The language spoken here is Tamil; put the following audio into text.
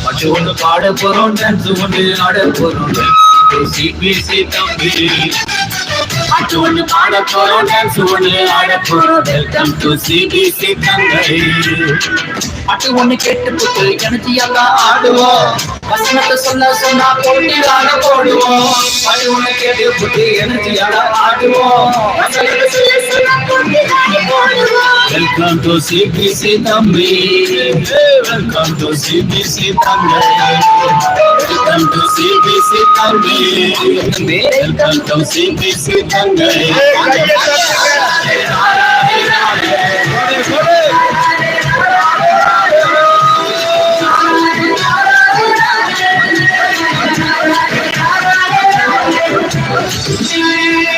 பாட்டு ஒன்று பாட போறோம், டான்ஸ் ஒன்று ஆட போறோம். சிபிசி தம்பி பாட்டு ஒன்று பாட போறோம், டான்ஸ் ஒன்று ஆட போறோம். வெல்கம் டு சிபிசி தங்கை. பாட்டு ஒன்று கேட்டு போட்டு எனக்கு எல்லாம் ஆடுவோம். வசனத்தை சொன்னா போட்டியாக போடுவோம். பாட்டு ஒன்று கேட்டு போட்டு எனக்கு எல்லாம் ஆடுவோம். வெல்கம் டு சிபிசி தம்பி. வெல்கம் டு சிபிசி தங்கை. வெல்கம் டு சிபிசி தம்பி. வெல்கம் டு சிபிசி தங்கை.